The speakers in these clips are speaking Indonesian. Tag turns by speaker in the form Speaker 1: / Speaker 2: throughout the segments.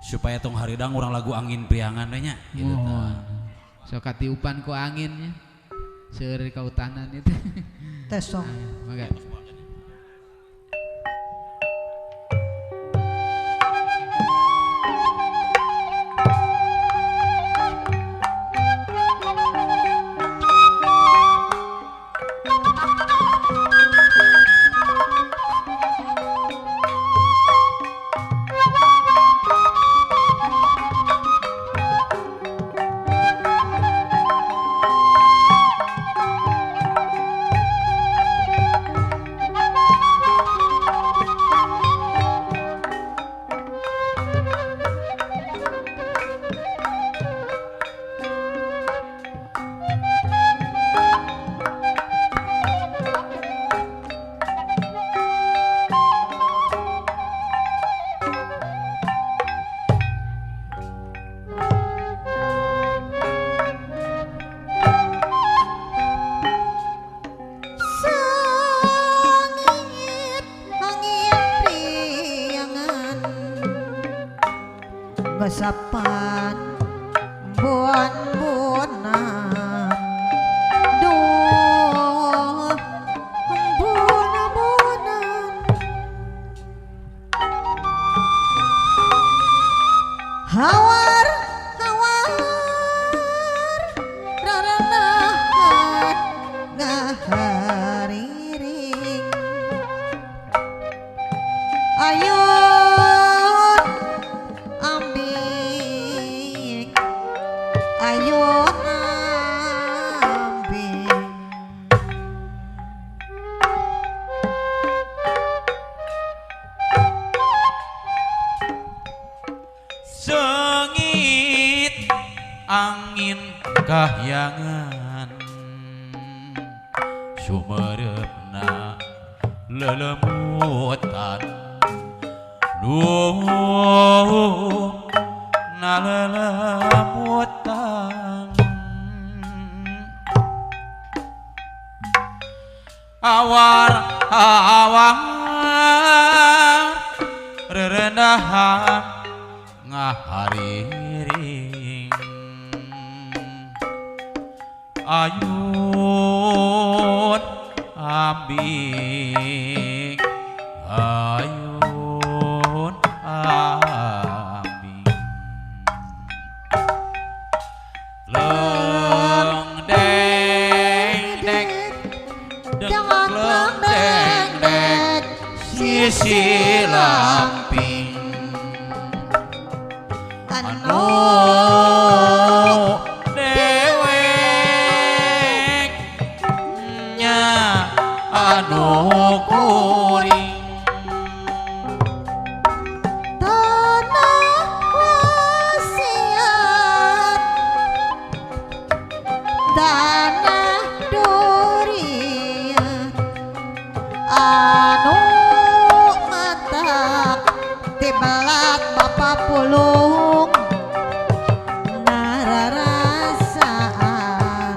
Speaker 1: supaya tong haridang orang lagu angin priangan we nya gitu tah.
Speaker 2: Sok katiupan ku anginnya seueur ka utanan itu.
Speaker 3: Tes sok.
Speaker 2: Mangga.
Speaker 3: Gasapan buan-buanan duh buan-buanan hawar raranahan ngahariring ayo ayo ambing
Speaker 1: Sengit angin kahyangan sumereupna lelemutan na lelemutan awar rerendahan ngahariring ayun ambing ayun ambing leng deng deng
Speaker 3: jangan
Speaker 1: leng deng deng sisi lamping anu dewek nya anu kuring
Speaker 3: tanah wasiat tanah durian anu mantap tibelat bapak pulung nararasaan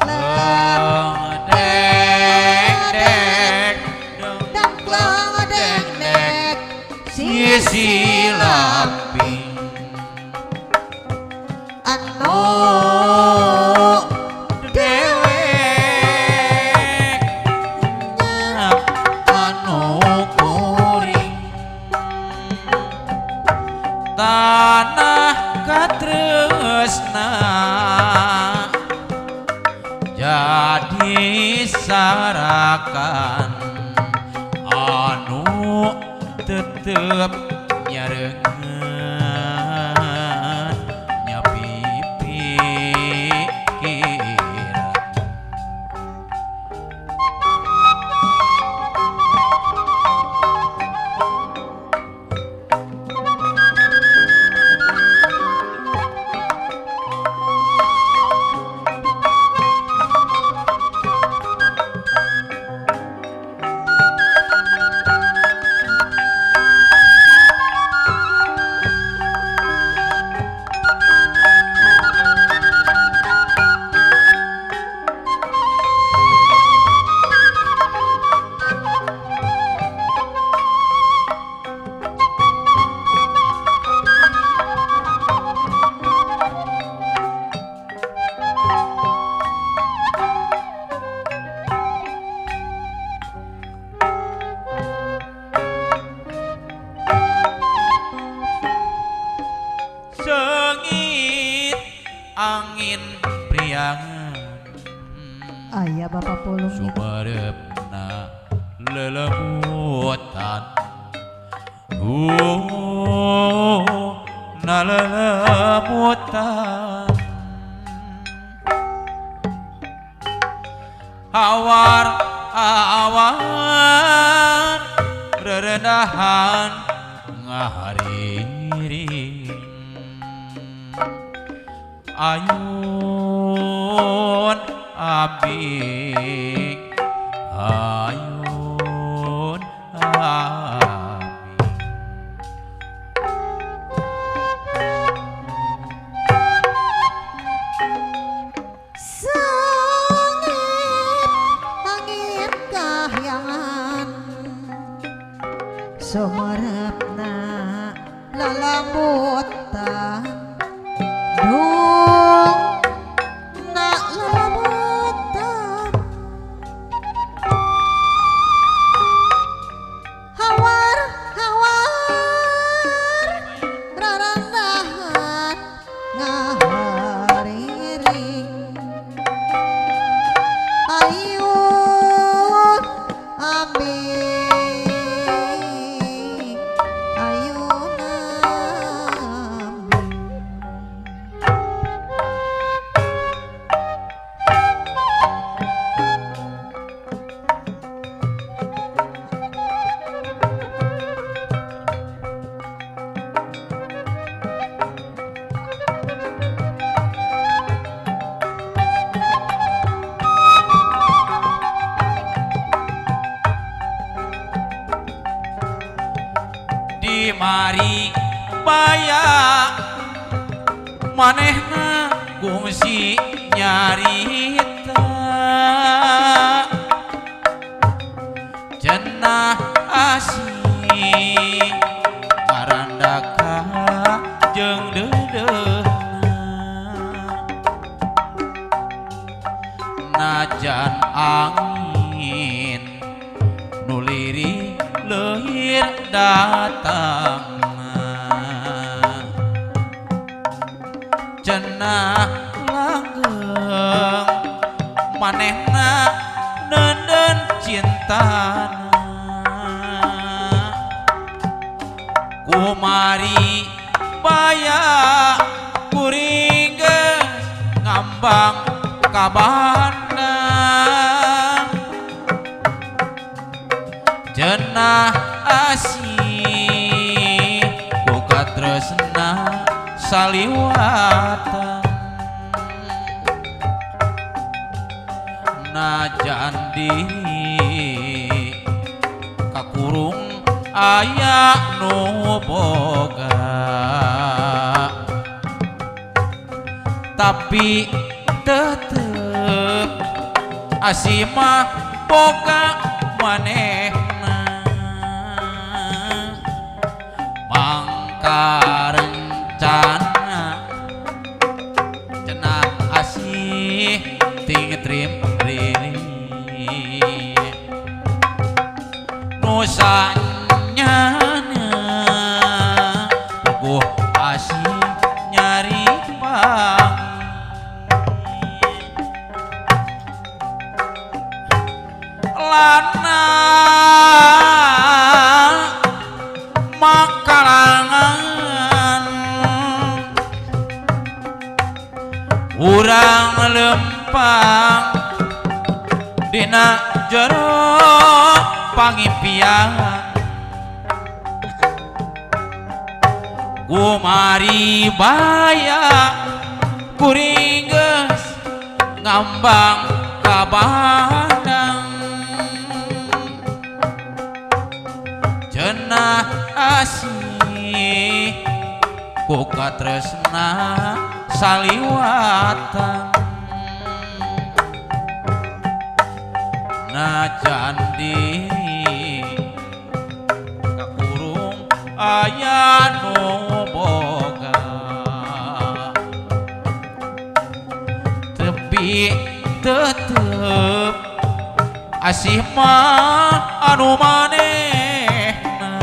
Speaker 1: leng deng deng
Speaker 3: dan klang deng deng
Speaker 1: sisi lamping
Speaker 3: anu
Speaker 1: dewek anu kuring tanah katresna jadi sarakan anu tetep nyarengan nyapipikiran
Speaker 3: Aya Bapak Pulung
Speaker 1: sumareupna lelemutan na lelemutan awan rerendahan ngahariring ayun abi ayun abi
Speaker 3: Sangit kahyangan sumarepna lalamutan dung na lalamutan hawar rarandahan ngahariring ayun abi ayun abi
Speaker 1: di mari baya manehna gungsi nyarita cenah asih marandaka jeung dedeuna najan angin nuliri leuhir datang cenah langgeng manehna nenden cintana kumari baya kuring geus ngambang ka bandang cenah asih boga tresna saliwatan najan diri kakurung aya nu boga tapi tetep asih mah boga manehna mangka rencana cenah asih ting trim riri nusanyana puguh asih nyari pangi lana makalangan urang lempang dina jero pangimpian kumari baya kuring geus ngambang ka bandang cenah asih ku katresna saliwatan najan diri kakurung aya nu boga tapi tetep asih mah anu manehna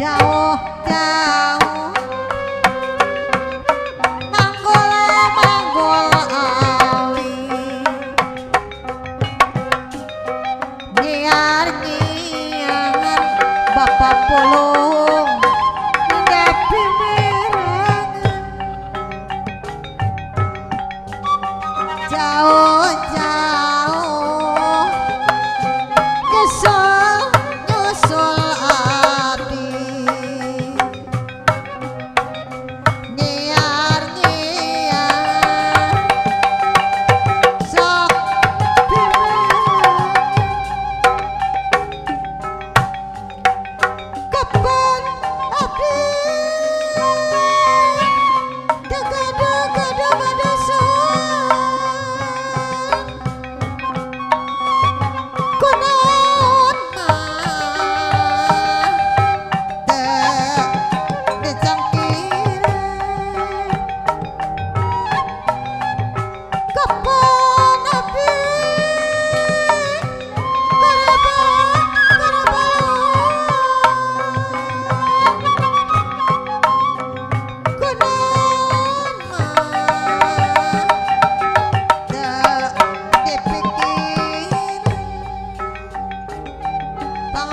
Speaker 3: jauh-jauh manggol ali nyiar-nyiar bapak pulung ngadepi mirangan jauh-jauh nyusul ati nyiar-nyiar sok kapan abdi daga-daga kunaon mah dicangkir kapan abdi kunaon mah dipikir Pang